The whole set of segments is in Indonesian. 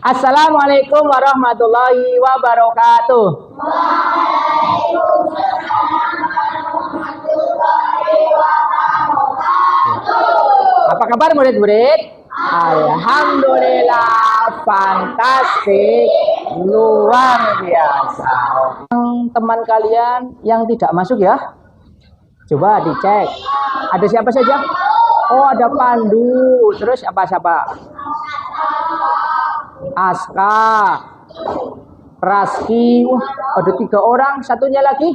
Assalamualaikum warahmatullahi wabarakatuh. Apa kabar murid-murid? Alhamdulillah, fantastik, luar biasa. Teman kalian yang tidak masuk ya, coba dicek. Ada siapa saja? Oh, ada Pandu. Terus siapa? Aska, Raski. Ada 3 orang. Satunya lagi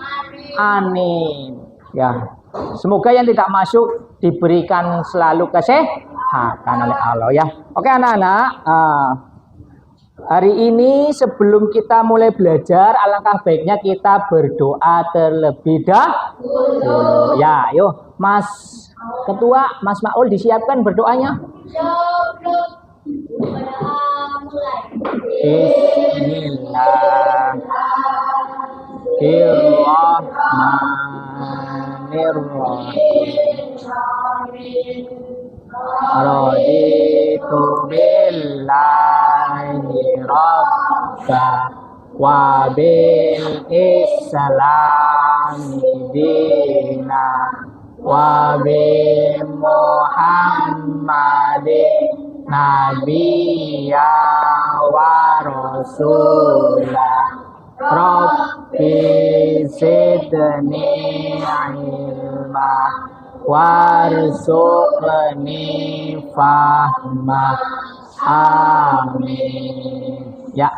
Anin. Ya, semoga yang tidak masuk diberikan selalu kesehatan oleh Allah ya. Oke anak-anak, hari ini sebelum kita mulai belajar, alangkah baiknya kita berdoa terlebih dahulu. Ya, yuk Mas Ketua, Mas Maul disiapkan berdoanya. Bismillahirrahmanirrahim. Raditu billahi rabba wa bil islami dina wa bi Muhammadin nabiyya wa rasulah. Rabbi zidni ilma warzuqni fahma. Amin. Ya.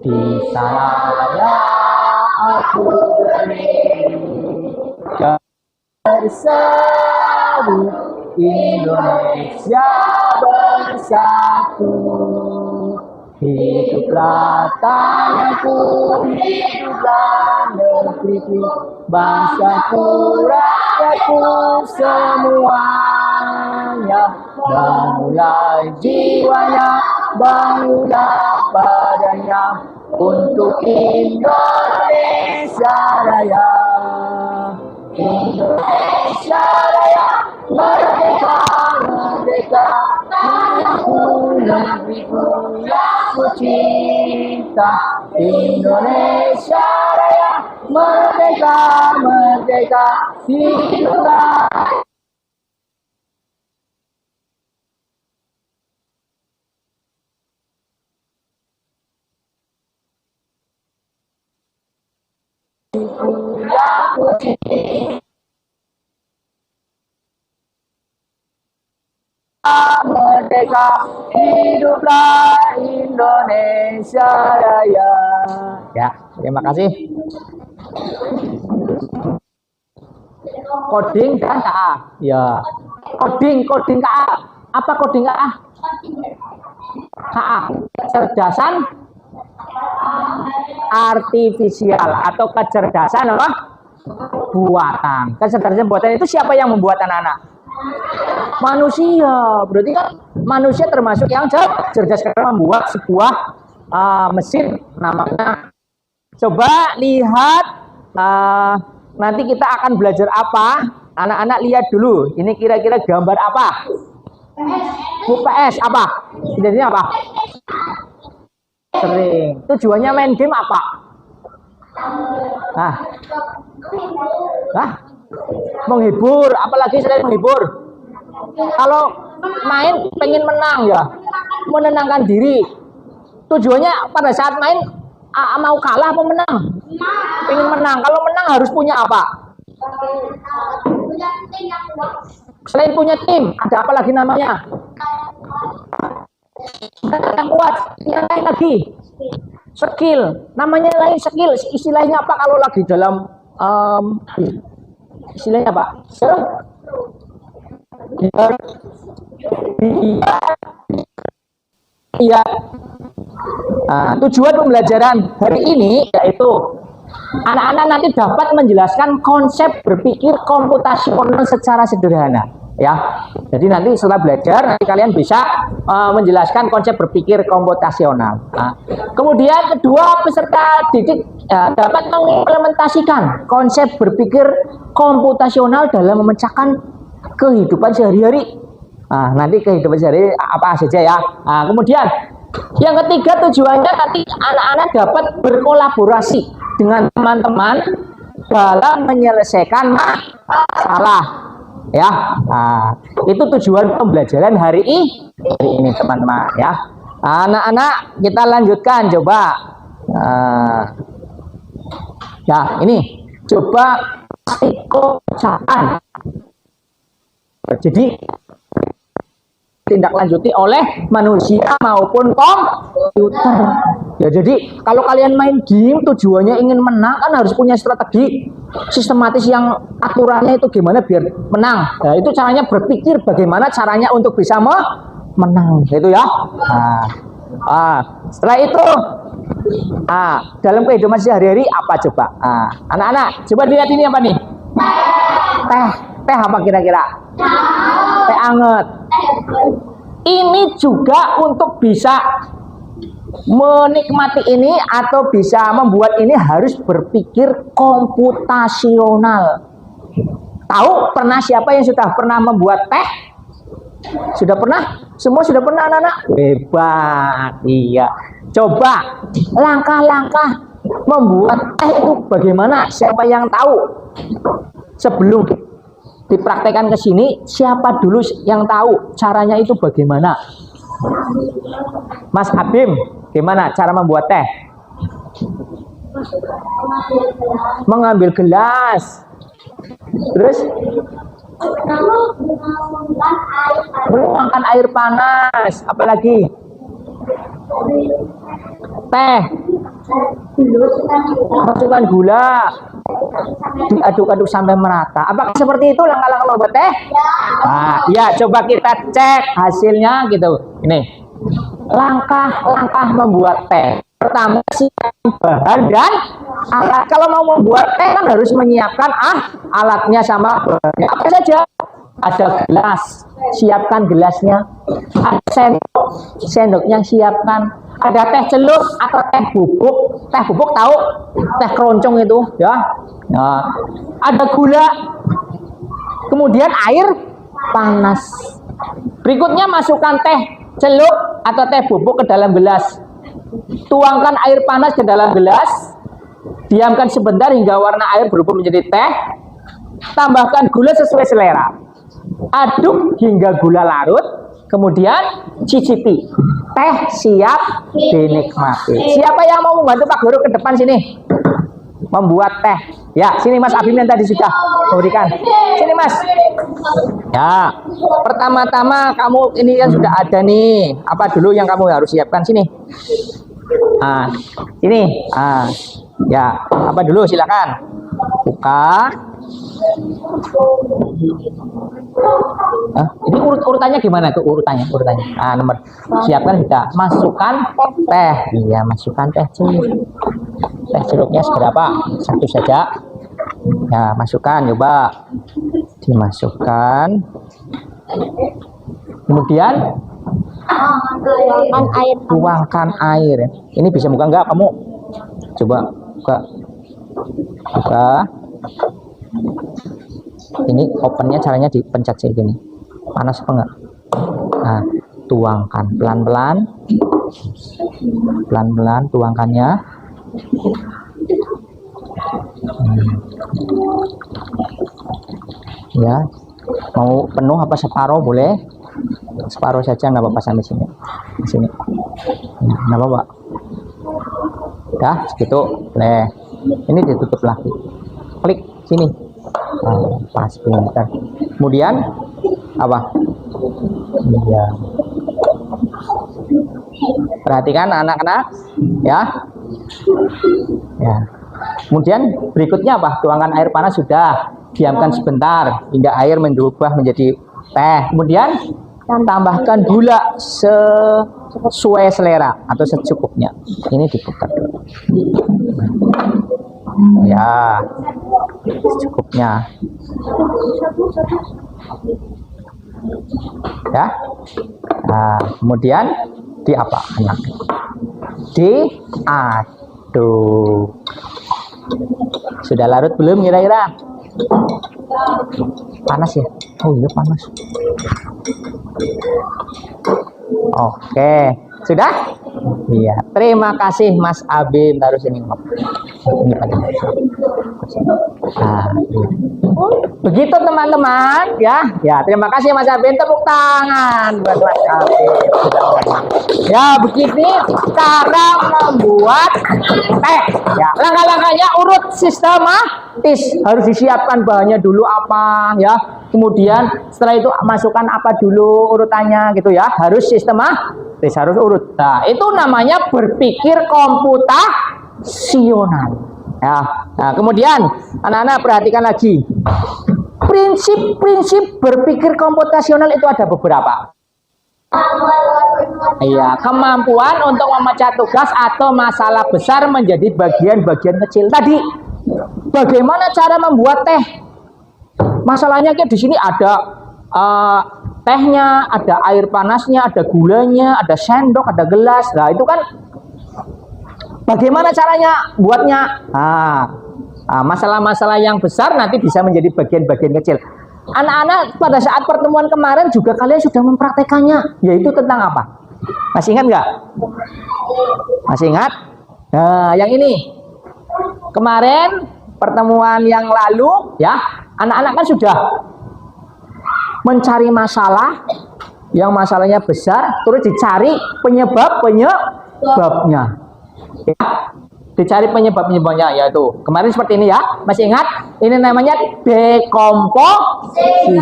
Di sana aku bersatu, Indonesia bersatu. Hiduplah tanahku, hiduplah negeriku, bangsaku, rakyatku semuanya. Bangunlah jiwanya, bangunlah badannya untuk Indonesia Raya. Indonesia Raya, merdeka, merdeka, tanahku, negeriku yang ku cinta. Indonesia Raya, merdeka, merdeka, hiduplah. Merdeka, hiduplah Indonesia Raya. Ya, terima kasih. Coding dan KA. Ya. Coding KA. Apa coding KA? KA, kecerdasan artifisial atau kecerdasan apa? Buatan. Kecerdasan buatan itu siapa yang membuat anak-anak? Manusia. Berarti kan manusia termasuk yang cerdas karena membuat sebuah mesin namanya. Coba lihat, nanti kita akan belajar apa? Anak-anak lihat dulu. Ini kira-kira gambar apa? PS apa? Ini apa? Sering. Tujuannya main game apa? Menghibur. Apalagi selain menghibur? Kalau main pengen menang ya, menenangkan diri. Tujuannya pada saat main mau kalah apa menang? Pengen menang. Kalau menang harus punya apa? Selain punya tim, ada apa lagi namanya? Yang kuat, yang lain lagi skill, namanya lain skill. Istilahnya apa kalau lagi dalam istilahnya apa? Iya. Tujuan pembelajaran hari ini yaitu anak-anak nanti dapat menjelaskan konsep berpikir komputasional secara sederhana. ya. Jadi nanti setelah belajar nanti kalian bisa menjelaskan konsep berpikir komputasional. Nah, kemudian kedua, peserta didik dapat mengimplementasikan konsep berpikir komputasional dalam memecahkan kehidupan sehari-hari. Nah, nanti kehidupan sehari-hari apa saja ya. Nah, kemudian yang ketiga, tujuannya nanti anak-anak dapat berkolaborasi dengan teman-teman dalam menyelesaikan masalah. Ya, nah, itu tujuan pembelajaran hari ini teman-teman ya. Anak-anak kita lanjutkan coba. Ya ini coba psikosaan. Jadi tindak lanjuti oleh manusia maupun komputer. Ya jadi kalau kalian main game tujuannya ingin menang kan harus punya strategi sistematis yang aturannya itu gimana biar menang. Nah, itu caranya berpikir bagaimana caranya untuk bisa menang itu ya. Setelah itu dalam kehidupan sehari-hari apa coba? Anak-anak coba dilihat ini apa nih? Teh apa kira-kira? Teh anget. Ini juga untuk bisa menikmati ini atau bisa membuat ini harus berpikir komputasional. Tahu pernah siapa yang sudah pernah membuat teh? Sudah pernah? Semua sudah pernah anak-anak? Hebat. Iya. Coba langkah-langkah membuat teh itu bagaimana? Siapa yang tahu? Sebelum dipraktekkan ke sini, siapa dulu yang tahu caranya itu bagaimana? Mas Abim, gimana cara membuat teh? Mengambil gelas. Terus menuangkan air panas. Apalagi? Teh. Masukkan gula. Diaduk-aduk sampai merata. Apakah seperti itu langkah-langkah membuat teh? Ya, coba kita cek hasilnya gitu. Ini langkah-langkah membuat teh. Pertama, siapkan bahan dan alat. Kalau mau membuat teh kan harus menyiapkan alatnya sama bahannya. Apa saja? Ada gelas, siapkan gelasnya. Ada sendoknya siapkan. Ada teh celup atau teh bubuk. Teh bubuk tahu? Teh keroncong itu, ya. Nah, ada gula. Kemudian air panas. Berikutnya masukkan teh celup atau teh bubuk ke dalam gelas. Tuangkan air panas ke dalam gelas. Diamkan sebentar hingga warna air berubah menjadi teh. Tambahkan gula sesuai selera. Aduk hingga gula larut. Kemudian cicipi. Teh siap dinikmati. Siapa yang mau membantu Pak Guru ke depan sini? Membuat teh. Ya, sini Mas Abim yang tadi sudah memberikan. Sini Mas. Ya, pertama-tama kamu ini kan sudah ada nih. Apa dulu yang kamu harus siapkan sini? Ini. Ya, apa dulu silakan. Buka. Ini urutannya gimana tuh urutannya? Nomor siapkan kita masukkan teh. Iya, masukkan teh celup. Teh celupnya seberapa? Satu saja. Ya, masukkan coba. Dimasukkan. Kemudian tuangkan air. Ini bisa buka enggak kamu? Coba buka. Ini opennya caranya dipencet kayak gini. Panas apa enggak? Nah, tuangkan pelan-pelan. Pelan-pelan tuangkannya. Ya. Mau penuh apa separuh boleh? Separuh saja enggak apa-apa sampai sini. Di sini. Nah, enggak apa-apa. Ya, segitu. Ini ditutup lagi. Klik sini. Pas pintar. Kemudian apa? Ya. Perhatikan anak-anak, ya. Ya. Kemudian berikutnya apa? Tuangkan air panas sudah. Diamkan sebentar hingga air berubah menjadi teh. Kemudian tambahkan gula sesuai selera atau secukupnya. Ini diputar dulu. Ya, secukupnya. Ya. Nah, kemudian diapakan? Diaduk. Sudah larut belum kira-kira? Panas ya? Oh iya panas. Oke, sudah? Iya. Terima kasih Mas Abim. Taruh sini. Ini pada. Nah, iya. Begitu teman-teman ya. Ya, terima kasih Mas Abim. Tepuk tangan buat Mas Abim. Ya, begini cara membuat teh. Ya, langkah-langkahnya urut sistematis. Harus disiapkan bahannya dulu apa ya. Kemudian setelah itu masukkan apa dulu urutannya gitu ya. Harus sistematis, harus urut. Nah, itu namanya berpikir komputasional. Ya. Nah, kemudian anak-anak perhatikan lagi. Prinsip-prinsip berpikir komputasional itu ada beberapa. Iya, kemampuan untuk memecah tugas atau masalah besar menjadi bagian-bagian kecil. Tadi bagaimana cara membuat teh? Masalahnya kayak di sini ada tehnya, ada air panasnya, ada gulanya, ada sendok, ada gelas. Nah, itu kan bagaimana caranya buatnya? Masalah-masalah yang besar nanti bisa menjadi bagian-bagian kecil. Anak-anak pada saat pertemuan kemarin juga kalian sudah mempraktekannya, yaitu tentang apa? Masih ingat nggak? Masih ingat? Nah, yang ini kemarin pertemuan yang lalu ya, anak-anak kan sudah mencari masalah yang masalahnya besar, terus dicari penyebabnya. Ya, dicari penyebabnya, yaitu kemarin seperti ini ya, masih ingat? Ini namanya dekomposisi.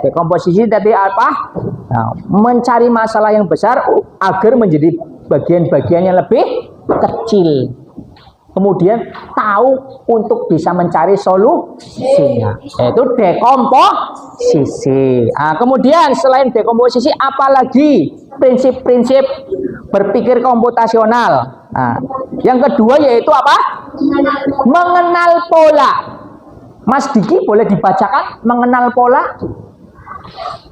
Dekomposisi tadi apa? Nah, mencari masalah yang besar agar menjadi bagian-bagian yang lebih kecil. Kemudian tahu untuk bisa mencari solusinya, yaitu dekomposisi. Nah, kemudian selain dekomposisi, apalagi prinsip-prinsip berpikir komputasional. Nah, yang kedua yaitu apa? Mengenal pola. Mas Diki boleh dibacakan mengenal pola?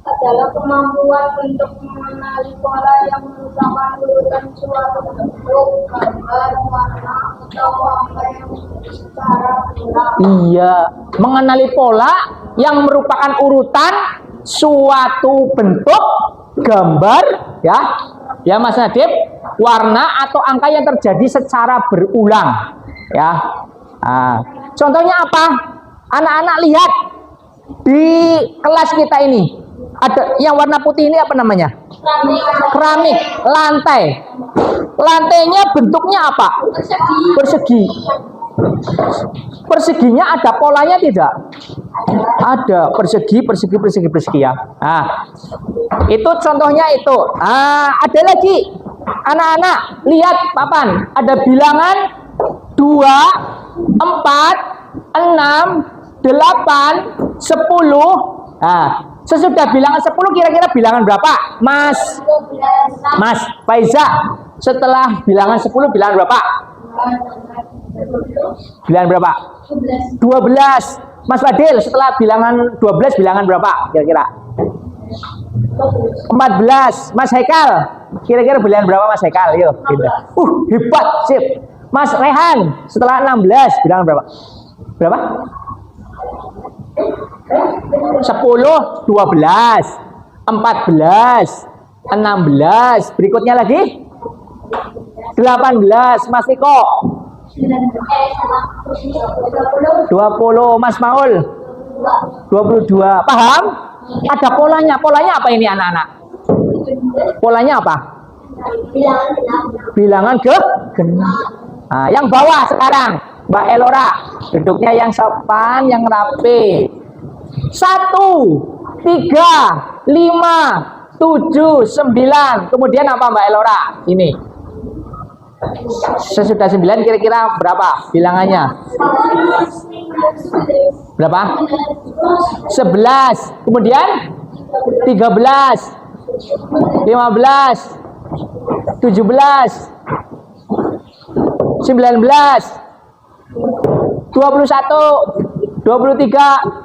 Adalah kemampuan untuk mengenali pola yang merupakan urutan suatu bentuk, gambar, warna, atau angka yang secara ulang. Iya, mengenali pola yang merupakan urutan suatu bentuk, gambar, ya Mas Nadib, warna atau angka yang terjadi secara berulang, ya. Nah, contohnya apa? Anak-anak lihat di kelas kita ini ada yang warna putih ini, apa namanya? Keramik, lantai. Lantainya bentuknya apa? Persegi. Perseginya ada polanya tidak? Ada persegi ya. Nah, itu contohnya itu. Ada lagi anak-anak lihat papan, ada bilangan 2, 4, 6, 8, 10. Nah, sesudah bilangan 10 kira-kira bilangan berapa? Mas Faiza, setelah bilangan 10 bilangan berapa? Bilangan berapa? 12. Mas Fadil, setelah bilangan 12 bilangan berapa kira-kira? 14. Mas Haikal, kira-kira bilangan berapa Mas Haikal? Yuk, gitu. Hebat, sip. Mas Rehan, setelah 16 bilangan berapa? Berapa? 10, 12, 14, 16. Berikutnya lagi 18. Mas Niko 20. Mas Maul 22. Paham? Ada polanya. Polanya apa ini anak-anak? Polanya apa? Bilangan genap. Nah, yang bawah sekarang Mbak Elora, duduknya yang sopan, yang rapi. 1, 3, 5, 7, 9. Kemudian apa Mbak Elora? Ini. Sesudah 9 kira-kira berapa bilangannya? Berapa? 11. Kemudian 13, 15, 17, 19, 21, 23,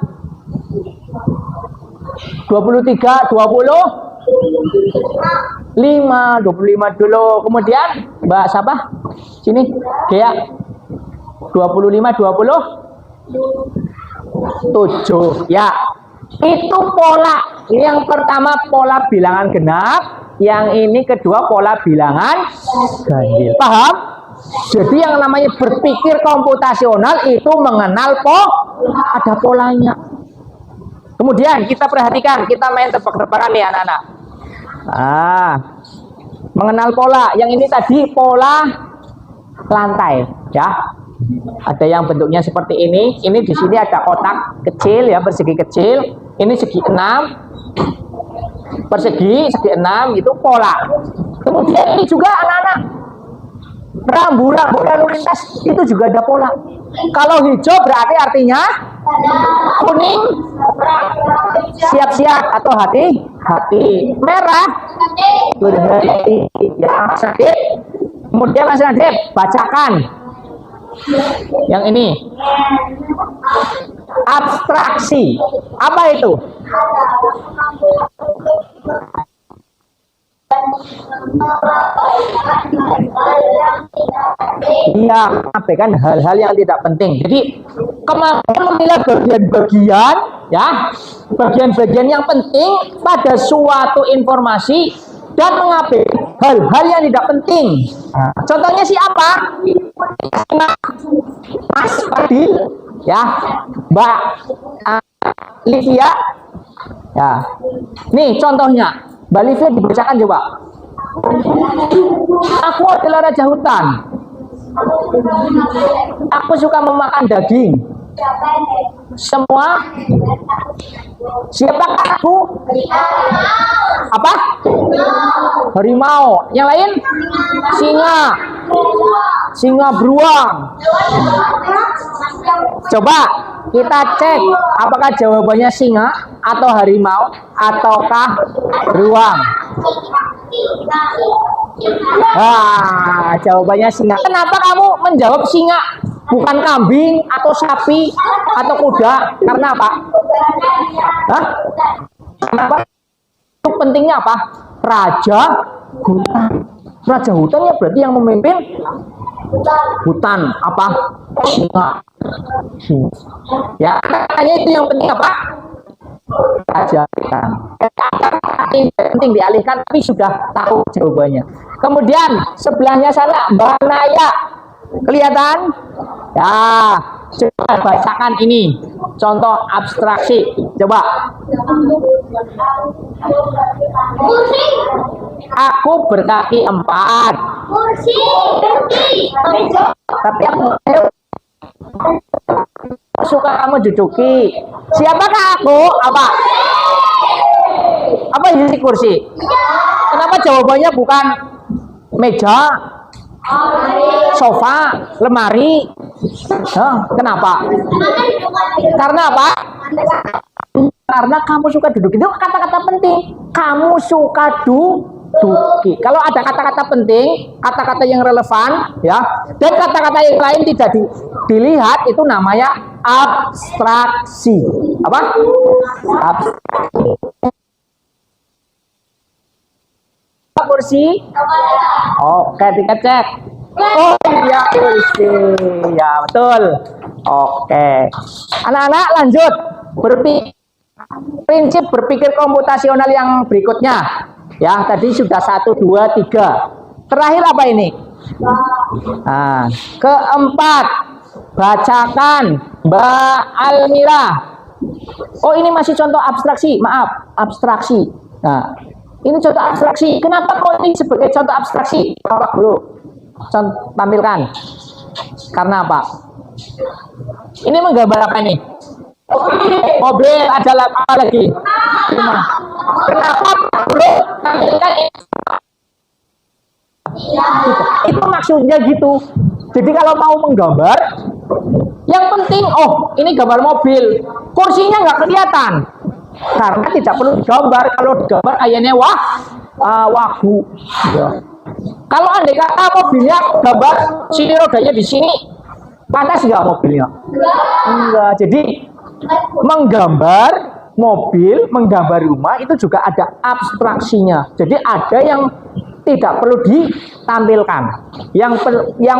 23, 25 dulu. Kemudian Mbak siapa? Sini, Gea. 25, 27. Ya. Itu pola. Yang pertama pola bilangan genap, yang ini kedua pola bilangan ganjil. Paham? Jadi yang namanya berpikir komputasional itu mengenal ada polanya. Kemudian kita perhatikan, kita main tebak-tebakan nih anak-anak. Mengenal pola. Yang ini tadi pola lantai, ya. Ada yang bentuknya seperti ini. Ini di sini ada kotak kecil ya, persegi kecil. Ini segi 6. Persegi segi 6 itu pola. Kemudian ini juga anak-anak rambu-rambu lalu lintas itu juga ada pola. Kalau hijau berarti artinya kuning siap-siap atau hati-hati. Merah berhenti ya sakit. Kemudian Mas Nadib bacakan yang ini. Abstraksi. Apa itu? Iya, abaikan hal-hal yang tidak penting. Jadi kemampuan memilah bagian-bagian, ya, bagian-bagian yang penting pada suatu informasi dan mengabaikan hal-hal yang tidak penting. Contohnya siapa? Mas Fadil, ya, Mbak Livia, ya. Nih contohnya. Mbak Livia dibacakan coba. Aku adalah raja hutan. Aku suka memakan daging. Semua. Siapa aku? Apa? Harimau. Yang lain? Singa. Singa beruang. Coba kita cek apakah jawabannya singa atau harimau ataukah beruang. Jawabannya singa. Kenapa kamu menjawab singa bukan kambing atau sapi atau kuda? Karena apa? Kenapa? Itu pentingnya apa? Raja hutan. Raja hutan ya berarti yang memimpin hutan apa? Singa. Ya, hanya itu yang penting apa? Raja hutan. Penting dialihkan tapi sudah tahu jawabannya. Kemudian sebelahnya sana Mbak Naya. Kelihatan? Ya, coba bacakan ini. Contoh abstraksi. Coba. Kursi. Aku berkaki 4. Kursi. Tapi aku suka kamu duduki. Siapakah aku? Apa ini kursi? Kenapa jawabannya bukan meja, sofa, lemari? Kenapa? Karena apa? Karena kamu suka duduk. Itu kata-kata penting. Kamu suka duduki. Kalau ada kata-kata penting, kata-kata yang relevan, ya, dan kata-kata yang lain tidak dilihat, itu namanya abstraksi. Apa? Abstraksi. Kursi. Oke, kita cek. Oh iya, kursi. Ya, betul. Oke. Anak-anak lanjut. Prinsip berpikir komputasional yang berikutnya. Ya, tadi sudah 1, 2, 3. Terakhir apa ini? Keempat. Bacakan Mbak Almira. Oh, ini masih contoh abstraksi. Maaf, abstraksi. Nah, ini contoh abstraksi. Kenapa kok ini sebagai contoh abstraksi? Bapak dulu tampilkan. Karena apa? Ini menggambar apa ini? Mobil, ada apa lagi? Kenapa bro? Tampilkan ini? Itu maksudnya gitu. Jadi kalau mau menggambar, yang penting, oh ini gambar mobil, kursinya nggak kelihatan. Karena tidak perlu digambar. Kalau digambar kayaknya wagu. Ya. Kalau andai kata mobilnya gambar sini rodanya di sini, panas nggak mobilnya? Enggak. Jadi menggambar mobil, menggambar rumah itu juga ada abstraksinya. Jadi ada yang tidak perlu ditampilkan, yang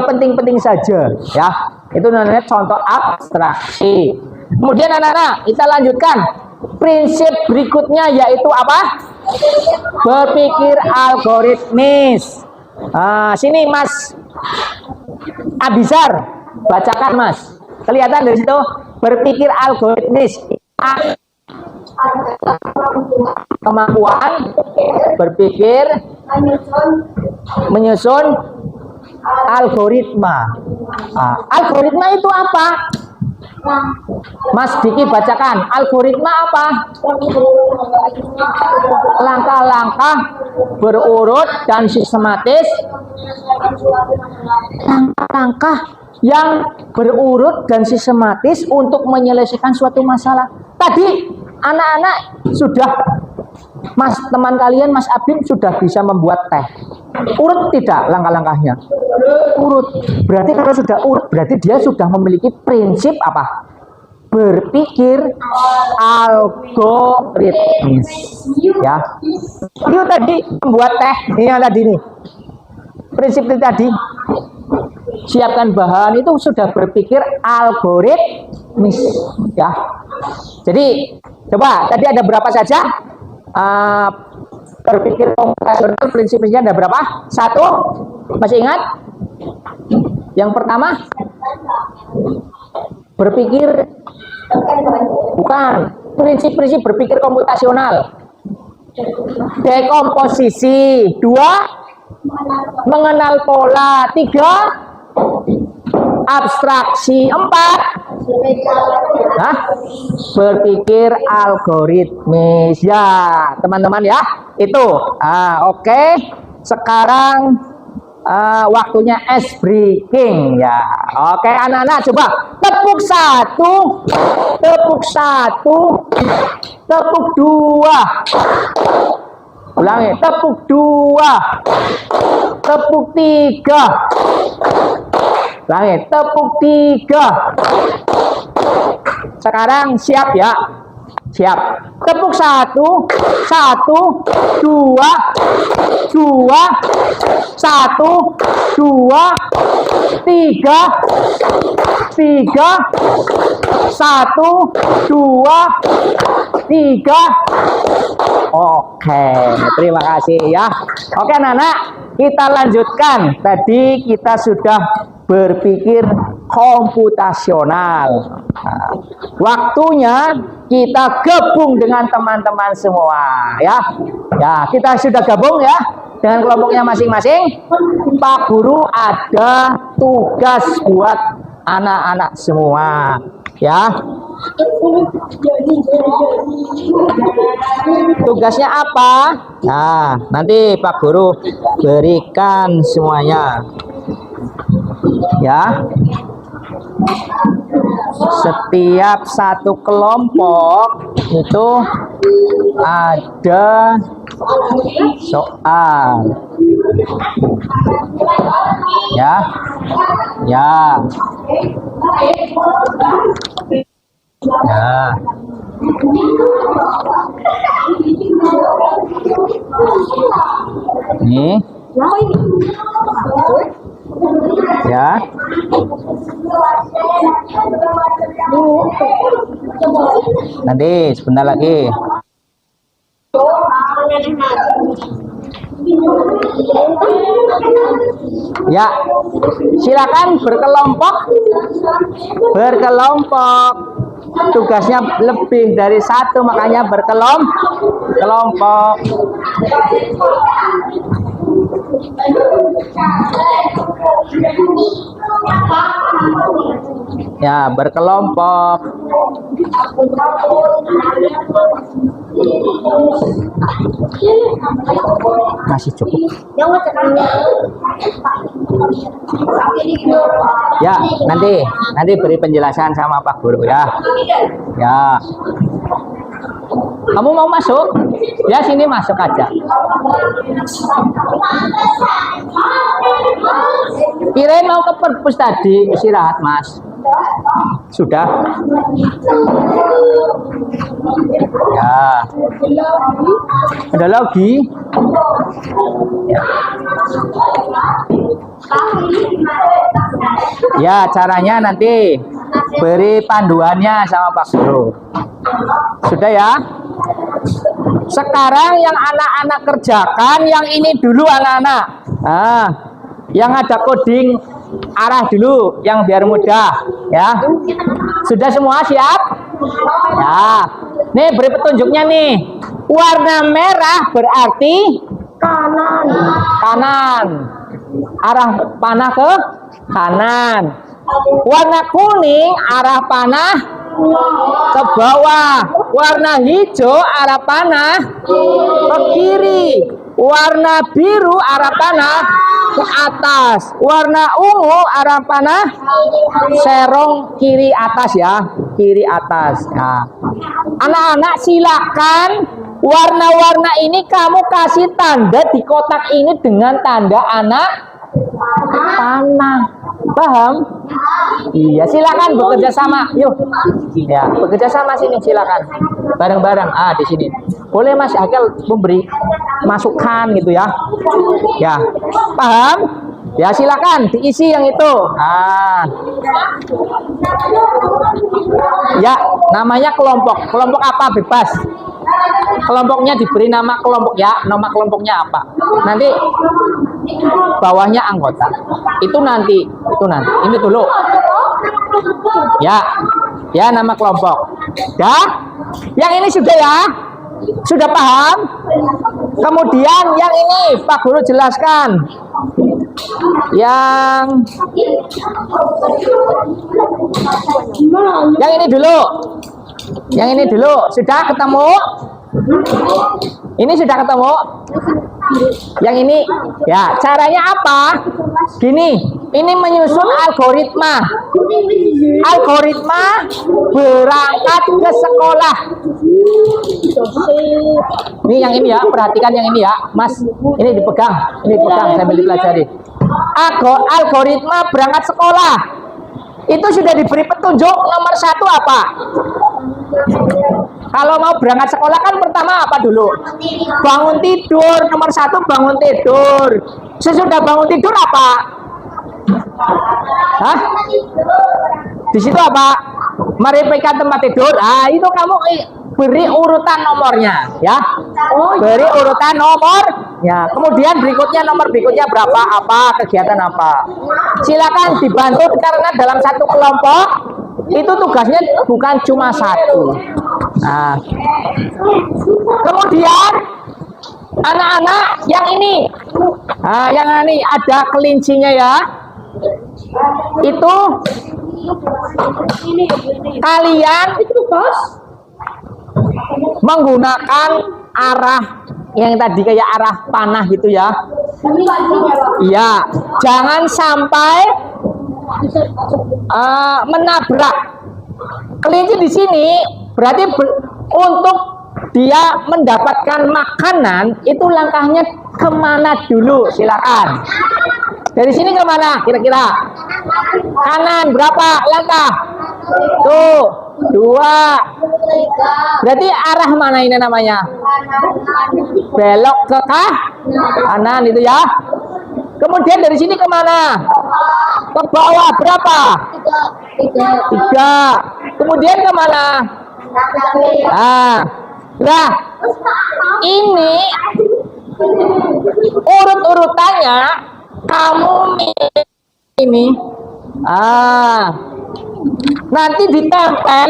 penting-penting saja, ya. Itu namanya contoh abstraksi. Kemudian anak-anak, kita lanjutkan. Prinsip berikutnya yaitu apa? Berpikir algoritmis. Nah, sini Mas Abizar, bacakan Mas. Kelihatan dari situ, berpikir algoritmis. Kemampuan berpikir menyusun algoritma. Nah, algoritma itu apa? Mas Diki bacakan. Algoritma apa? Langkah-langkah berurut dan sistematis. Langkah-langkah yang berurut dan sistematis untuk menyelesaikan suatu masalah. Tadi anak-anak sudah, Mas teman kalian Mas Abim sudah bisa membuat teh. Urut tidak langkah-langkahnya? Urut. Berarti kalau sudah urut, berarti dia sudah memiliki prinsip apa? Berpikir algoritmis. Ya. Itu tadi membuat teh. Ini yang tadi nih. Prinsip itu tadi. Siapkan bahan itu sudah berpikir algoritmis. Ya. Jadi coba tadi ada berapa saja? Berpikir komputasional prinsipnya ada berapa? 1, masih ingat? Yang pertama berpikir, bukan, prinsip-prinsip berpikir komputasional. Dekomposisi. 2, mengenal pola. 3, abstraksi. 4, berpikir algoritmis. Ya teman-teman ya, itu oke. Sekarang waktunya ice breaking ya. Oke anak-anak, coba tepuk 1, tepuk 1, tepuk 2, ulangi, tepuk 2, tepuk 3, ulangi, tepuk 3. Sekarang siap ya, siap. Tepuk 1, 1, 2, 2, 1, 2, 3, 3, 1, 2, 3. Oke, terima kasih ya. Oke anak-anak, kita lanjutkan. Tadi kita sudah berpikir komputasional. Nah, waktunya kita gabung dengan teman-teman semua ya. Ya, kita sudah gabung ya dengan kelompoknya masing-masing. Pak Guru ada tugas buat anak-anak semua ya. Tugasnya apa? Nah, nanti Pak Guru berikan semuanya ya. Setiap satu kelompok itu ada soal ya. Ya. Ya. Nih. Ya. Nanti sebentar lagi. Ya, silakan berkelompok. Berkelompok. Tugasnya lebih dari 1, makanya berkelompok. Ya, berkelompok. Masih cukup. Ya, nanti beri penjelasan sama Pak Guru ya. Ya. Kamu mau masuk? Ya, sini masuk aja. Kirain mau ke perpus tadi, istirahat, Mas. Sudah. Ya. Ada lagi. Ya, caranya nanti beri panduannya sama Pak Guru. Sudah ya. Sekarang yang anak-anak kerjakan, yang ini dulu anak-anak. Nah, yang ada coding arah dulu, yang biar mudah ya. Sudah semua siap? Ya. Nih beri petunjuknya nih. Warna merah berarti Kanan. kanan. Arah panah ke kanan. Warna kuning arah panah ke bawah. Warna hijau arah panah ke kiri. Warna biru arah panah ke atas. Warna ungu arah panah serong kiri atas ya, kiri atas. Nah, anak-anak silakan warna-warna ini kamu kasih tanda di kotak ini dengan tanda anak panah. Paham? Iya, silakan bekerja sama. Yuk. Ya, bekerja sama sini silakan. Bareng-bareng. Ah, di sini. Boleh Mas Akel memberi masukan gitu ya. Ya. Paham? Ya, silakan diisi yang itu. Ah. Ya, namanya kelompok. Kelompok apa bebas? Kelompoknya diberi nama kelompok ya. Nama kelompoknya apa? Nanti bawahnya anggota. Itu nanti. Ini dulu. Ya. Ya, nama kelompok. Ya. Yang ini sudah ya? Sudah paham? Kemudian yang ini Pak Guru jelaskan. Yang ini dulu. Yang ini dulu. Sudah ketemu? Ini sudah ketemu? Yang ini ya, caranya apa? Gini, ini menyusun algoritma. Algoritma berangkat ke sekolah. Ini yang ini ya, perhatikan yang ini ya, Mas. Ini dipegang, sambil dipelajari. Algoritma berangkat sekolah. Itu sudah diberi petunjuk nomor 1 apa? Kalau mau berangkat sekolah kan pertama apa dulu? Bangun tidur. Nomor 1 bangun tidur. Sesudah bangun tidur apa? Hah? Di situ apa? Merapikan tempat tidur. Ah, itu kamu beri urutan nomornya, ya. Beri urutan nomor. Ya. Kemudian nomor berikutnya berapa? Apa? Kegiatan apa? Silakan dibantu karena dalam satu kelompok itu tugasnya bukan cuma 1. Nah, kemudian anak-anak yang ini, yang ini ada kelincinya ya. Itu kalian menggunakan arah yang tadi kayak arah panah gitu ya. Iya, jangan sampai menabrak. Kelinci di sini berarti untuk dia mendapatkan makanan itu langkahnya kemana dulu? Silakan. Dari sini kemana kira-kira? Kanan berapa langkah? Tuh 2. Berarti arah mana ini namanya? Belok ke kanan itu ya. Kemudian dari sini kemana? Ke bawah berapa? 3. Kemudian kemana? Nah, ini urut-urutannya kamu ini. Nanti ditempel.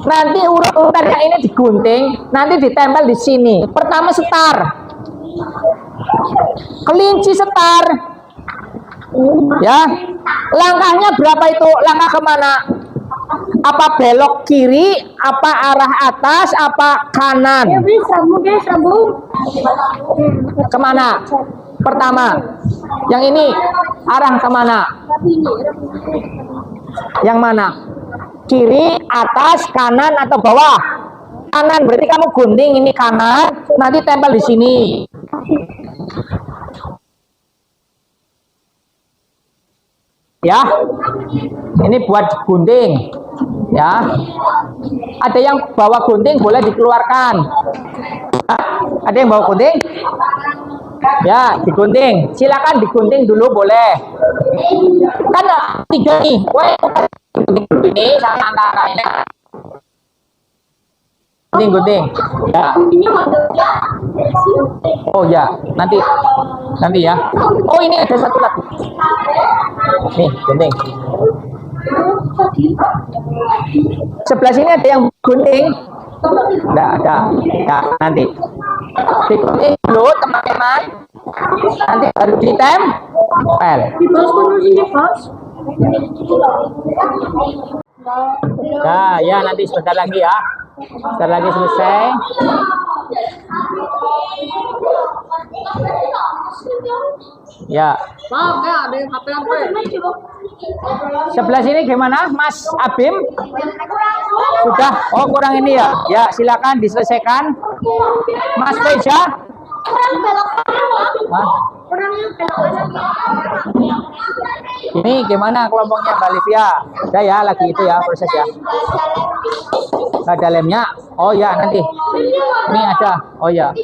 Nanti urut-urutan yang ini digunting, nanti ditempel di sini. Pertama setar. Kelinci setar. Ya. Langkahnya berapa itu? Langkah kemana? Apa belok kiri, apa arah atas, apa kanan? Kemana? Pertama, yang ini arah kemana? Yang mana? Kiri, atas, kanan, atau bawah? Kanan, berarti kamu gunting ini kanan, nanti tempel di sini. Ya. Ini buat gunting. Ya. Ada yang bawa gunting boleh dikeluarkan. Ada yang bawa gunting? Ya, digunting. Silakan digunting dulu boleh. Kan 3 nih. Ini sama angka-angkanya. Gunting. Ya. Oh ya, nanti ya. Oh ini ada satu lagi. Nih, gunting. Sebelah sini ada yang gunting. Enggak ada. Ya, nanti. Digunting dulu teman-teman. Nanti baru ditempel. Nah, ya nanti sebentar lagi ya. Sebentar lagi selesai. Ya. Sebelah sini gimana, Mas Abim? Sudah? Oh, kurang ini ya. Ya, silakan diselesaikan. Mas Feja. Ini gimana kelompoknya Mbak Livia? Udah ya, lagi itu ya proses ya. Ada lemnya. Oh ya, nanti. Ini ada. Oh ya.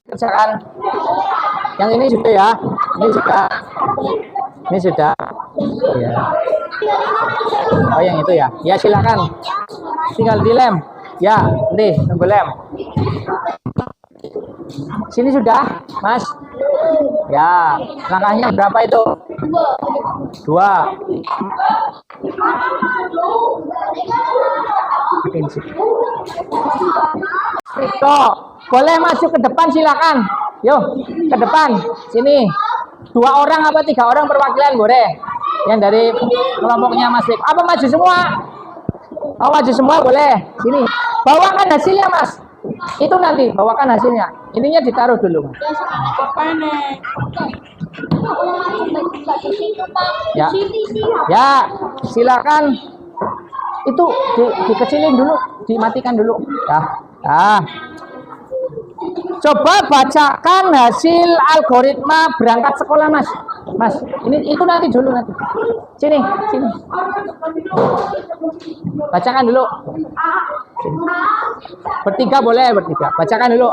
Kerjakan. Yang ini sudah ya. Ini sudah. Ya. Oh, yang itu ya. Ya, silakan. Tinggal dilem. Ya, nih, tunggu lem. Sini sudah, Mas. Ya, langkahnya berapa itu? 2. Riko, boleh maju ke depan silakan. Yuk, ke depan. Sini. 2 orang apa 3 orang perwakilan boleh. Yang dari kelompoknya Mas Riko. Apa maju semua? Oh, maju semua boleh. Sini. Bawakan hasilnya, Mas. Itu nanti bawakan hasilnya. Ininya ditaruh dulu, Mas. Ya. Ya, silakan. Itu dikecilin dulu, dimatikan dulu. Ya. Nah. Coba bacakan hasil algoritma berangkat sekolah, Mas. Mas, itu nanti dulu nanti. Sini. Bacakan dulu. Sini. Bertiga boleh, bertiga. Bacakan dulu.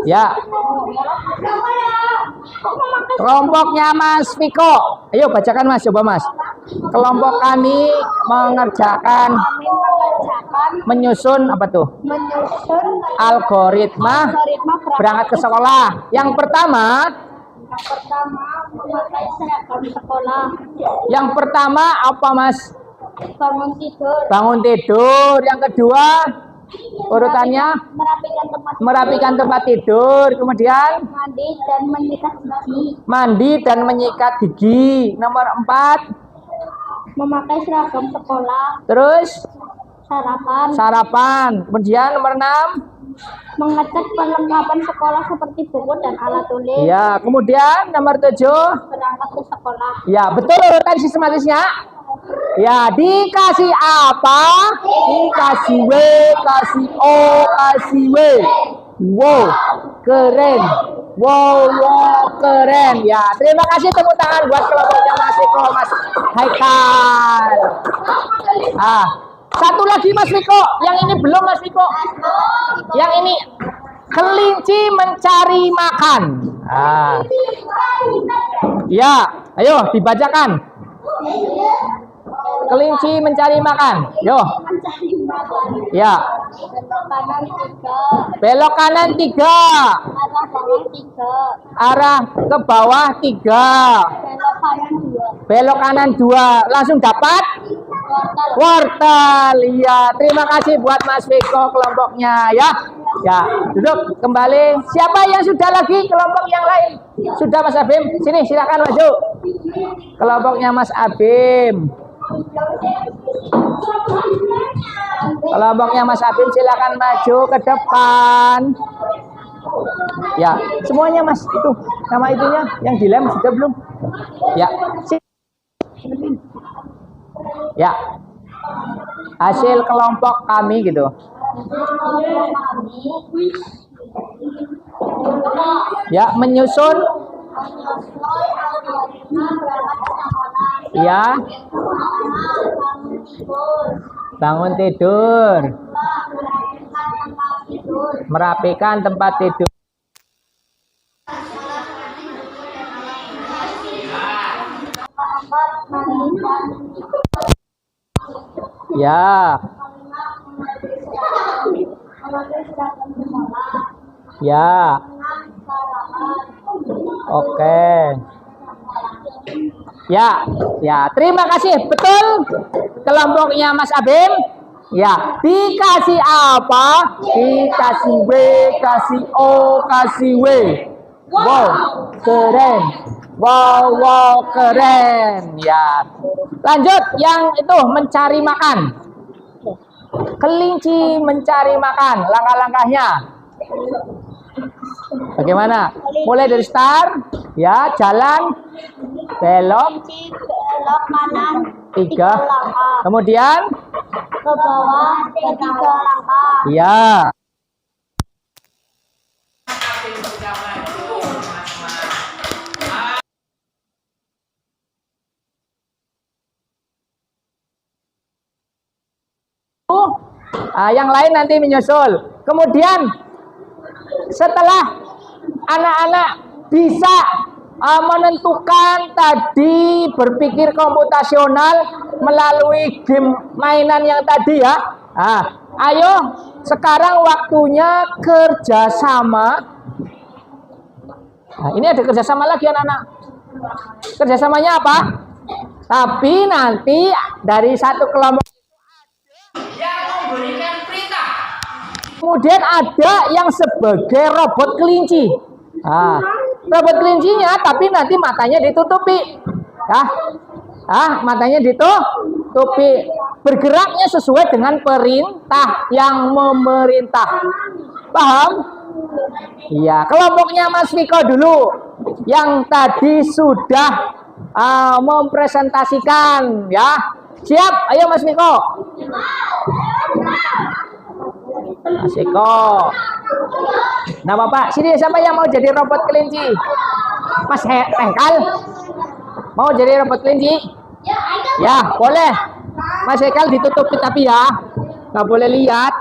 Ya. Kelompoknya Mas Viko. Ayo bacakan, Mas. Coba, Mas. Kelompok kami mengerjakan menyusun apa tuh? Menyusun Algoritma berangkat ke sekolah. Yang pertama memakai seragam sekolah. Yang pertama apa, Mas? Bangun tidur. Yang kedua urutannya merapikan tempat tidur. Kemudian mandi dan menyikat gigi. Nomor 4 Memakai seragam sekolah. terus Sarapan. Kemudian nomor 6 Mengecek perlengkapan sekolah seperti buku dan alat tulis. ya. Kemudian nomor 7 Berangkat ke sekolah. ya, betul urutan sistematisnya. Ya, dikasih apa? Dikasih W, kasih O, kasih W. Wow, keren. Wow, keren. Ya, terima kasih, tepuk tangan buat kelompoknya Mas Viko, Mas Haikal. Satu lagi Mas Viko, yang ini belum Mas Viko. Yang ini kelinci mencari makan. Ya, ayo dibacakan. Kelinci mencari makan. Yo. Ya. Belok kanan 3. Arah ke bawah 3. Belok kanan 2. Langsung dapat wortel. Iya, terima kasih buat Mas Viko kelompoknya ya. Ya, duduk kembali. Siapa yang sudah lagi kelompok yang lain? Sudah Mas Abim? Sini silakan maju. Kelompoknya Mas Abim. Kelompoknya Mas Abim silakan maju ke depan. Ya, semuanya Mas, itu nama itunya yang dilem sudah belum? Ya. Ya. Hasil kelompok kami gitu. Ya, menyusun. Ya. Bangun tidur. Merapikan tempat tidur. Ya. Ya. Oke. Ya, ya, terima kasih. Betul. Kelompoknya Mas Abim. Ya, dikasih apa? Dikasih W, kasih O, kasih W. Wow, keren. Wow, wow, keren. Ya. Lanjut yang itu mencari makan. Kelinci mencari makan. Langkah-langkahnya. Bagaimana? Mulai dari start. Ya, jalan. Belok. Belok kanan 3. langkah. Kemudian Ke bawah 3 langkah. ya. Yang lain nanti menyusul. Kemudian setelah anak-anak bisa menentukan tadi berpikir komputasional melalui game mainan yang tadi ya. Ayo sekarang waktunya kerjasama. Ini ada kerjasama lagi anak-anak. Kerjasamanya apa? Tapi nanti dari satu kelompok yang memberikan perintah. Kemudian ada yang sebagai robot kelinci. Robot kelincinya tapi nanti matanya ditutupi. Matanya ditutupi. Bergeraknya sesuai dengan perintah yang memerintah. Paham? Iya, kelompoknya Mas Viko dulu yang tadi sudah mempresentasikan ya. Siap? Ayo Mas Viko. Mas Viko. Nah Bapak, sini siapa yang mau jadi robot kelinci? Mas Hekal? Mau jadi robot kelinci? Ya, boleh. Mas Hekal ditutupi tapi ya, nggak boleh lihat.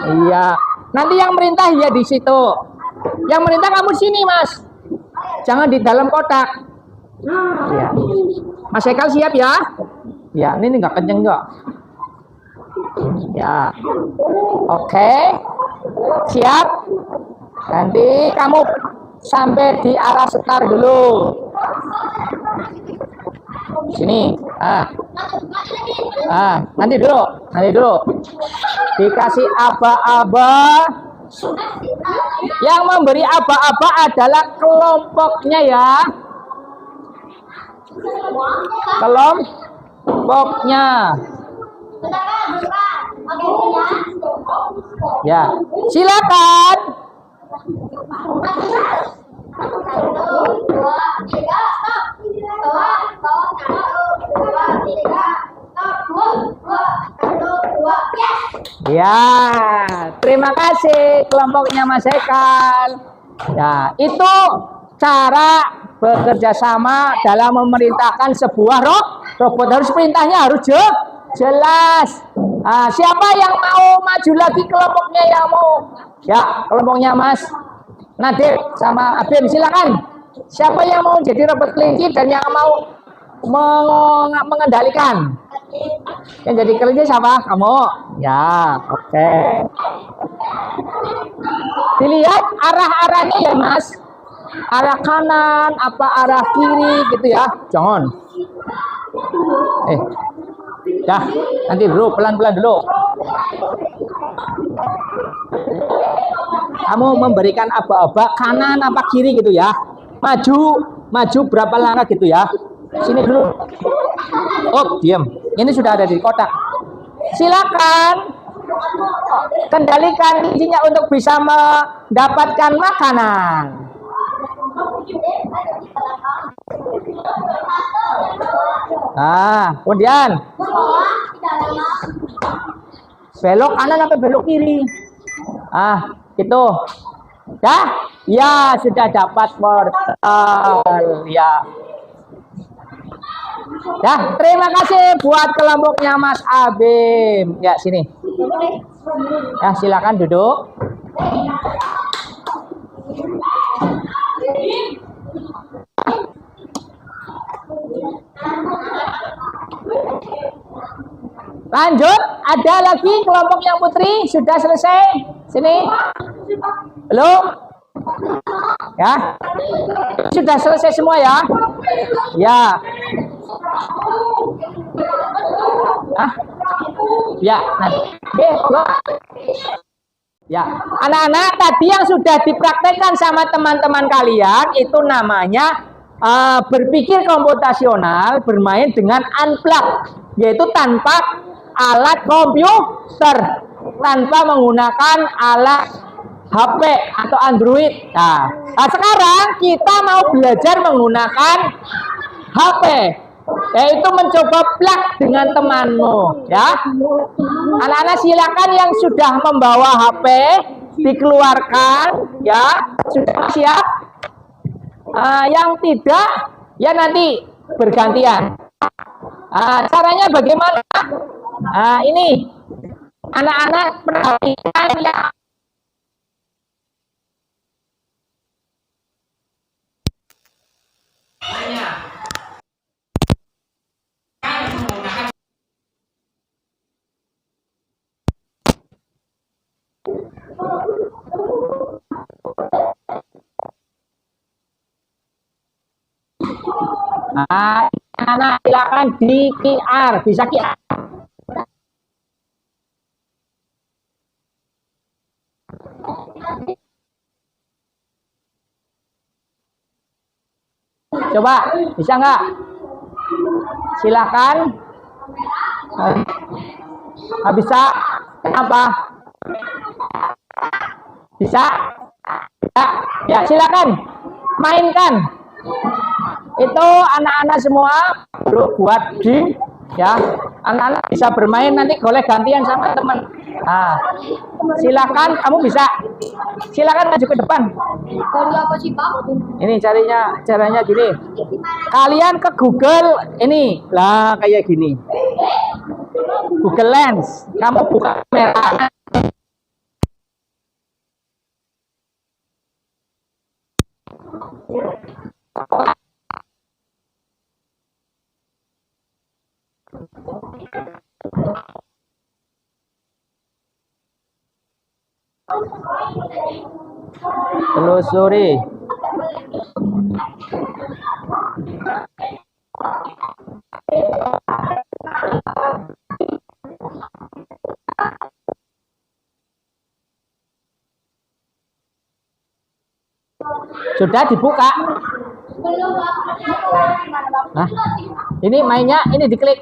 Iya. Nanti yang merintah ya di situ. Yang merintah kamu sini Mas. Jangan di dalam kotak. Ya. Mas Hekal siap ya? Ya, ini nggak kenceng nggak? Ya. Oke. Siap. Nanti kamu sampai di arah start dulu. Sini. Nanti dulu. Dikasih aba-aba. Yang memberi aba-aba adalah kelompoknya ya. Kelompoknya. Ya, silakan. 1, 2, 3, stop. 2, yes. Ya, terima kasih kelompoknya Mas Hekal. Ya, itu cara bekerja sama dalam memerintahkan sebuah robot. Harus perintahnya harus jelas. Siapa yang mau maju lagi kelompoknya yang mau? Ya, kelompoknya Mas Nadir sama Abim silakan. Siapa yang mau jadi robot kelinci dan yang mau mengendalikan? Yang jadi kelinci siapa? Kamu? Ya, oke. Dilihat arah-arahnya ya Mas. Arah kanan, apa arah kiri gitu ya. Jangan. Dah, nanti dulu pelan-pelan dulu. Kamu memberikan aba-aba kanan apa kiri gitu ya. Maju berapa langkah gitu ya. Sini dulu. Oh, diam. Ini sudah ada di kotak. Silakan kendalikan kuncinya untuk bisa mendapatkan makanan. Kemudian Belok kanan apa belok kiri? Gitu. Ya, ya sudah dapat wortel. Ya. Ya, terima kasih buat kelompoknya Mas Abim. Ya, sini. Ya, silakan duduk. Lanjut, ada lagi kelompoknya Putri, sudah selesai? Sini. Belum? Ya. Sudah selesai semua ya? Ya. Ya, ya, anak-anak tadi yang sudah dipraktekkan sama teman-teman kalian itu namanya berpikir komputasional bermain dengan unplug, yaitu tanpa alat komputer, tanpa menggunakan alat HP atau Android. Nah, sekarang kita mau belajar menggunakan HP, yaitu mencoba plug dengan temanmu, ya. Anak-anak silakan yang sudah membawa HP dikeluarkan, ya. Sudah siap? Yang tidak, ya nanti bergantian. Caranya bagaimana? Ini anak-anak perhatikan ya. Anak silakan di QR, bisa QR. Coba, bisa nggak? Silakan. Nggak bisa? Kenapa? Bisa? Ya, silakan mainkan. Itu anak-anak semua buat di, ya. Anak-anak bisa bermain, nanti boleh gantian sama teman. Silakan, kamu bisa. Silakan maju ke depan. Ini caranya gini. Kalian ke Google ini lah, kayak gini. Google Lens. Kamu buka kamera. Telusuri. Sudah dibuka? Nah, ini mainnya, ini diklik.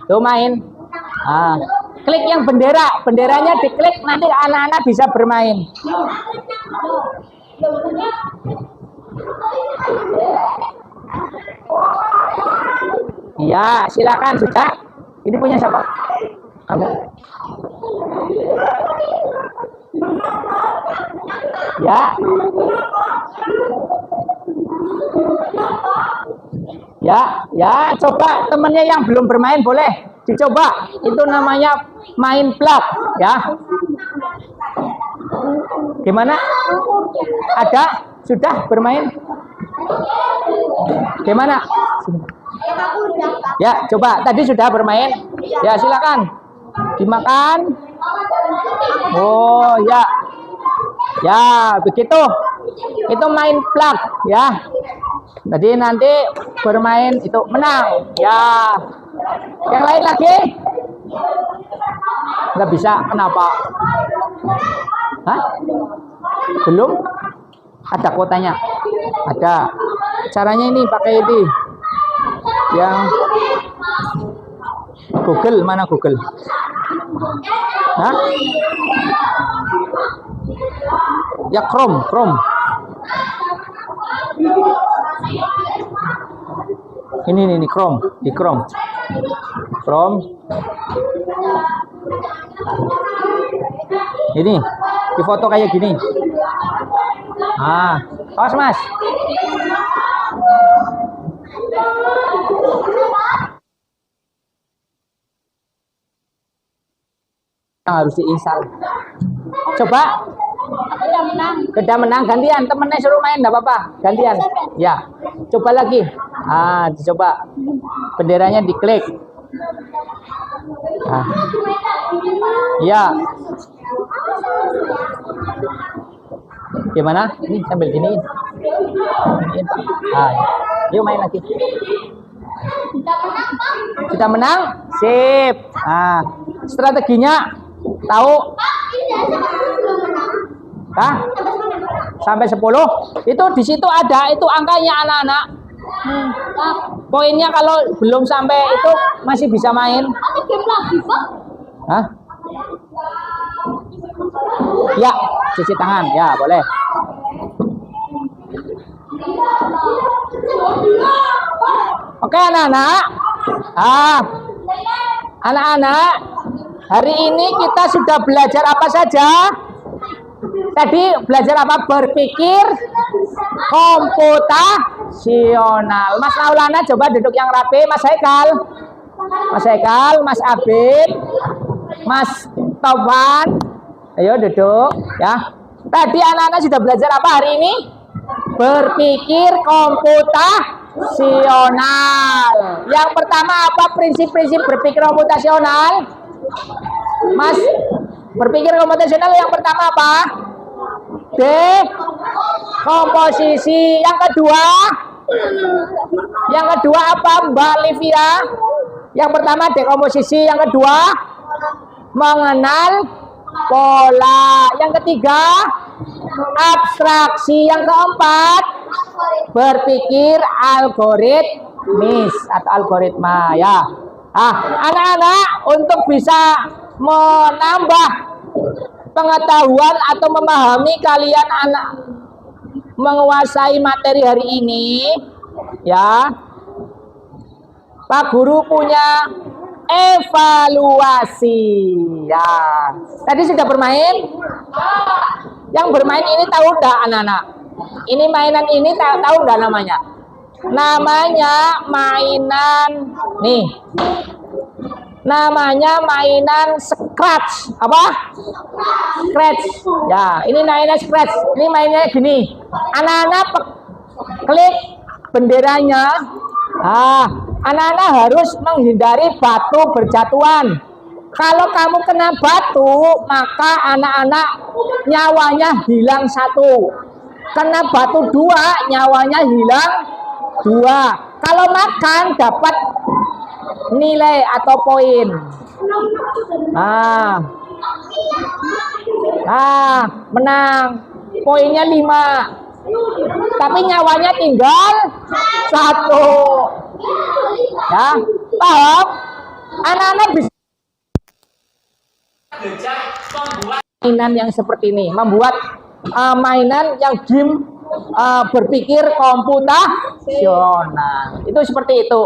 Tuh main. Klik yang bendera, benderanya diklik, nanti anak-anak bisa bermain. Iya, silakan sudah. Ini punya siapa? Kamu. Ya. Ya, coba temennya yang belum bermain boleh dicoba. Itu namanya main plug, ya. Gimana? Ada? Sudah bermain? Gimana? Ya, coba. Tadi sudah bermain? Ya, silakan. Dimakan. Oh, ya. Ya, begitu. Itu main plug, ya. Jadi nanti bermain itu menang, ya. Yang lain lagi? Nggak bisa, kenapa? Hah? Belum? Ada kuotanya? Ada. Caranya ini pakai ini. Yang Google, mana Google? Hah? Ya Chrome. Ini Chrome, di Chrome. Ini, di foto kayak gini. Ah, awas Mas. Yang harus diinstal. Coba. Udah menang. Udah menang, gantian. Temennya suruh main, enggak apa-apa. Gantian. Ya. Coba lagi. Ah, dicoba. Benderanya diklik. Ah. Ya. Gimana? Ini sambil giniin. Ah, yuk main lagi. Kita menang? Sip. Nah, strateginya tahu? Hah? Sampai 10. Itu di situ ada itu angkanya anak-anak. Poinnya kalau belum sampai itu masih bisa main. Ada game lagi, Pak? Hah? Ya, cuci tangan. Ya, boleh. Oke, anak-anak. Anak-anak, hari ini kita sudah belajar apa saja? Tadi belajar apa? Berpikir komputasional. Mas Maulana coba duduk yang rapi. Mas Haikal, Mas Abid, Mas Topan, ayo duduk ya. Tadi anak-anak sudah belajar apa hari ini? Berpikir komputasional. Yang pertama apa prinsip-prinsip berpikir komputasional? Mas, berpikir komputasional yang pertama apa? Komposisi. Yang kedua apa Mbak Livia? Yang pertama dekomposisi, yang kedua mengenal pola, yang ketiga abstraksi, yang keempat berpikir algoritmis atau algoritma ya. Anak-anak untuk bisa menambah pengetahuan atau memahami kalian anak menguasai materi hari ini ya, Pak Guru punya evaluasi ya. Tadi sudah bermain? Yang bermain ini tahu enggak anak-anak? Ini mainan ini tahu enggak namanya? Namanya mainan nih. Namanya mainan scratch. Apa? Scratch. Ya, ini mainan scratch. Ini mainnya gini. Anak-anak klik benderanya. Anak-anak harus menghindari batu berjatuhan. Kalau kamu kena batu, maka anak-anak nyawanya hilang 1. Kena batu 2, nyawanya hilang 2. Kalau makan dapat nilai atau poin. Menang. Poinnya 5. Tapi nyawanya tinggal 1. Ya, paham? Anak-anak bisa mainan yang seperti ini, membuat mainan yang game berpikir komputasional. Itu seperti itu.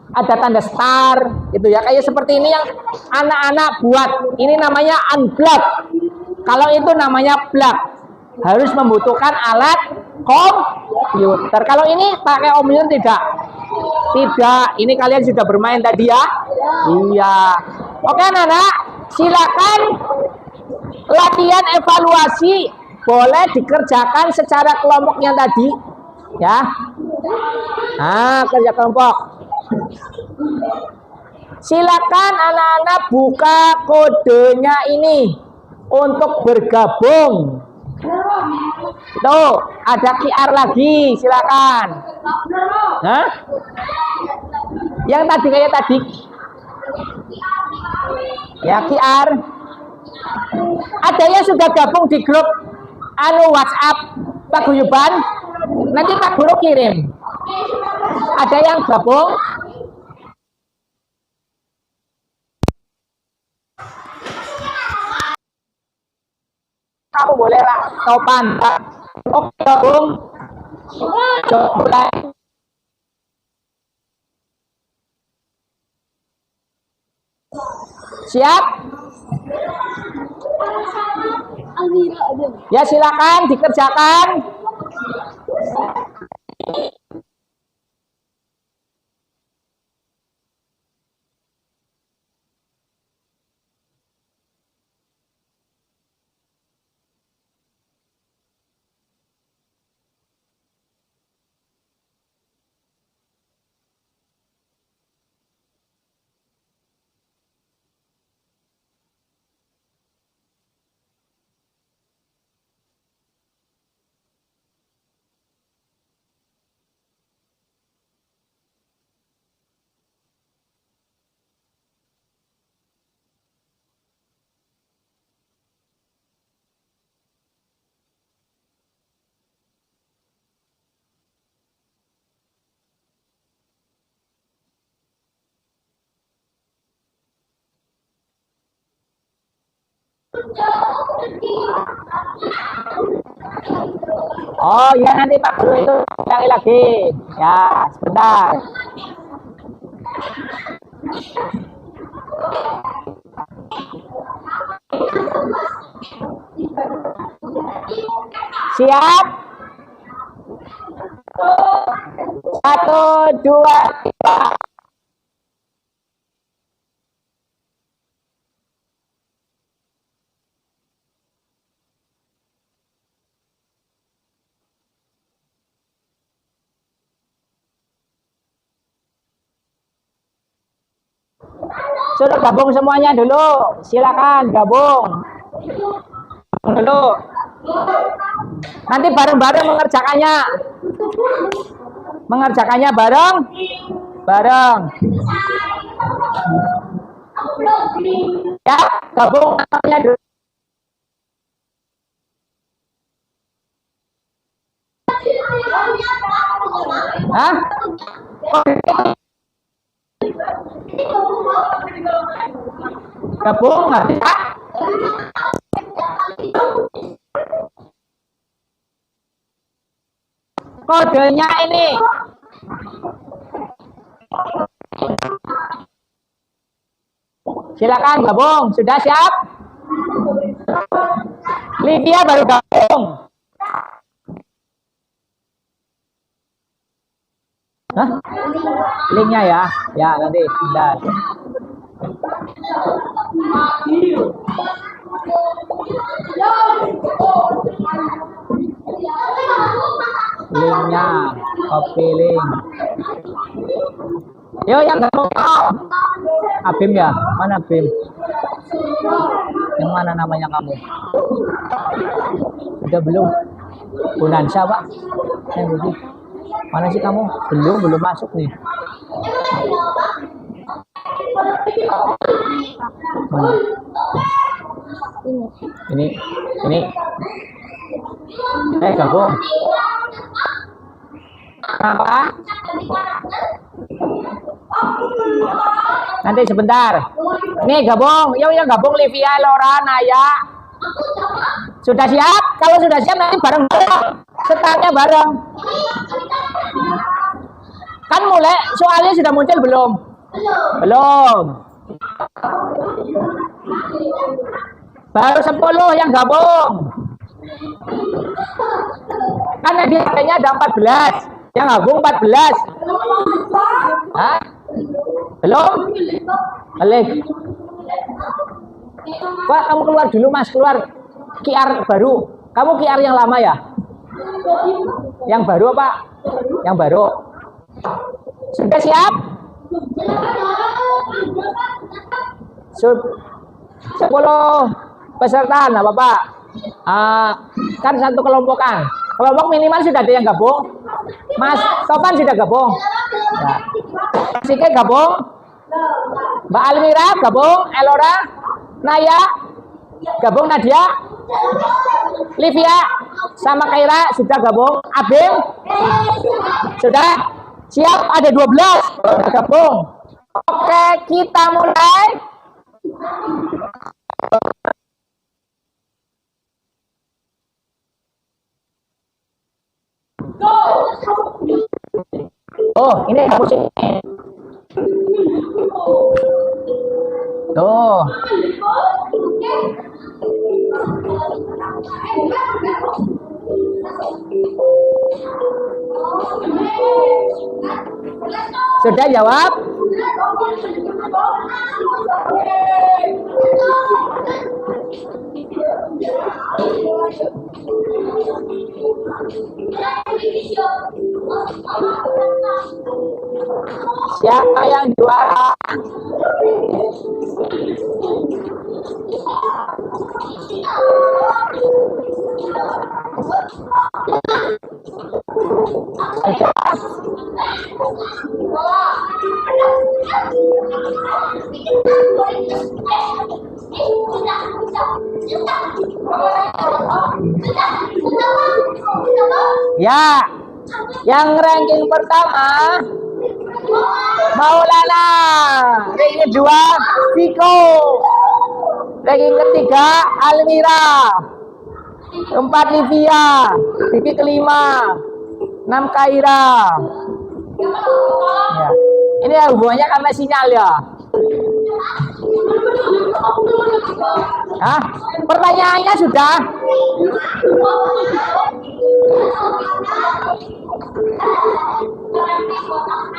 Ada tanda star gitu ya, kayak seperti ini yang anak-anak buat. Ini namanya unblock. Kalau itu namanya block. Harus membutuhkan alat komputer. Kalau ini pakai komputer tidak? Tidak. Ini kalian sudah bermain tadi ya? Iya. Oke anak-anak, silakan latihan evaluasi. Boleh dikerjakan secara kelompoknya tadi ya. Kerja kelompok. Silakan anak-anak buka kodenya ini untuk bergabung. Tuh, ada QR lagi, silakan. Yang tadi kayak tadi. Ya, QR. Ada yang sudah gabung di grup WhatsApp Paguyuban. Nanti Pak Guru kirim. Ada yang gabung? Kamu boleh lah, Topan. Oke, gabung. Coba mulai. Siap? Ya silakan dikerjakan. Oh ya nanti Pak Guru itu ulangi lagi. Ya sebentar. Siap? 1, 2, 3. Suruh gabung semuanya dulu. Silakan gabung. Dulu. Nanti bareng-bareng mengerjakannya. Mengerjakannya bareng. Ya, gabung semuanya dulu. Hah? Gabung nggak bisa? Kodenya ini. Silakan gabung. Sudah siap? Livia baru gabung. Hah? Linknya ya? Ya nanti. Bentar. Linknya, copy link. Yo yang gabung. Abim ya? Mana Abim? Yang mana namanya kamu? Udah belum? Bunansa Pak? Mana sih kamu? Belum masuk nih. Ini. Gabung. Apa? Nanti sebentar. Nih gabung. Yuk gabung Livia, Laura, Naya. Sudah siap? Kalau sudah siap nanti bareng. Startnya bareng. Kan mulai soalnya sudah muncul belum? Belum. Baru 10 yang gabung. Kan di HP-nya ada 14. Yang gabung 14. Hah? Belum? Balik. Wah, kamu keluar dulu Mas, keluar QR baru. Kamu QR yang lama ya? Yang baru apa? Yang baru. Sudah siap? 10 peserta, nah Bapak. Kan satu kelompokan. Kelompok minimal sudah ada yang gabung. Mas Topan sudah gabung. Nah. Sike gabung. Mbak Almira gabung. Elora, Naya gabung. Nadia, Livia sama Kaira sudah gabung. Abim sudah siap, ada 12 sudah gabung. Oke, kita mulai. Oh, ini kamu sih. Tuh. Sudah jawab? Siapa yang juara? Ya, yang ranking pertama Maulana, ranking kedua Viko, ranking ketiga Almira, keempat Livia, Vivi kelima, 6 Kaira. Ya. Ini ya hubungannya karena sinyal ya. Hah? Pertanyaannya sudah?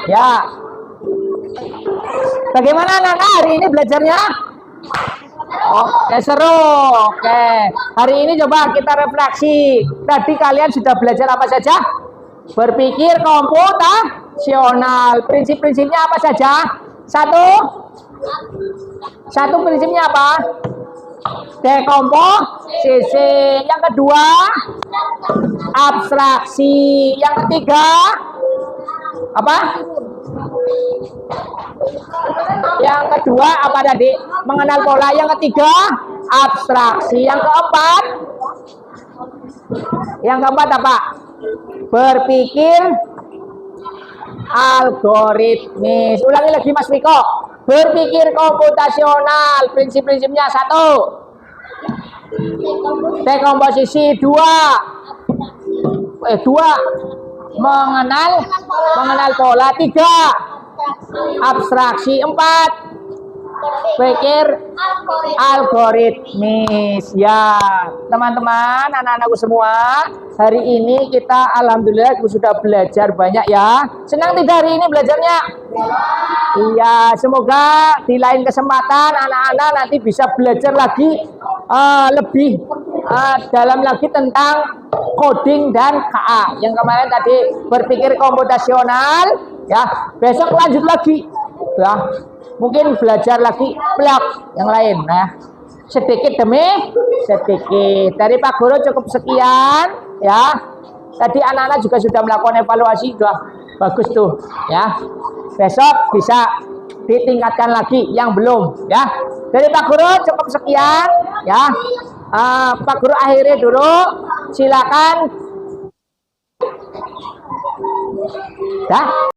Ya. Bagaimana anak-anak hari ini belajarnya? Oke, seru. Oke. Hari ini coba kita refleksi. Tadi kalian sudah belajar apa saja? Berpikir komputasional. Prinsip-prinsipnya apa saja? Satu prinsipnya apa? Dekomposisi. Yang kedua, abstraksi. Yang ketiga, apa? Yang kedua apa tadi? Mengenal pola. Yang ketiga, abstraksi. Yang keempat apa? Berpikir algoritmis. Ulangi lagi Mas Wiko. Berpikir komputasional. Prinsip-prinsipnya satu, dekomposisi. Dua, mengenal pola. Tiga, abstraksi. Empat, pikir algoritmis. Ya, teman-teman, anak-anakku semua, hari ini kita alhamdulillah sudah belajar banyak ya. Senang tidak hari ini belajarnya? Iya, semoga di lain kesempatan anak-anak nanti bisa belajar lagi lebih dalam lagi tentang coding dan KA. Yang kemarin tadi berpikir komputasional, ya. Besok lanjut lagi, ya. Mungkin belajar lagi blok yang lain, nah. Sedikit demi sedikit. Dari Pak Guru cukup sekian, ya. Tadi anak-anak juga sudah melakukan evaluasi, sudah bagus tuh, ya. Besok bisa ditingkatkan lagi yang belum, ya. Dari Pak Guru cukup sekian, ya. Pak Guru akhiri dulu, silakan. Dah.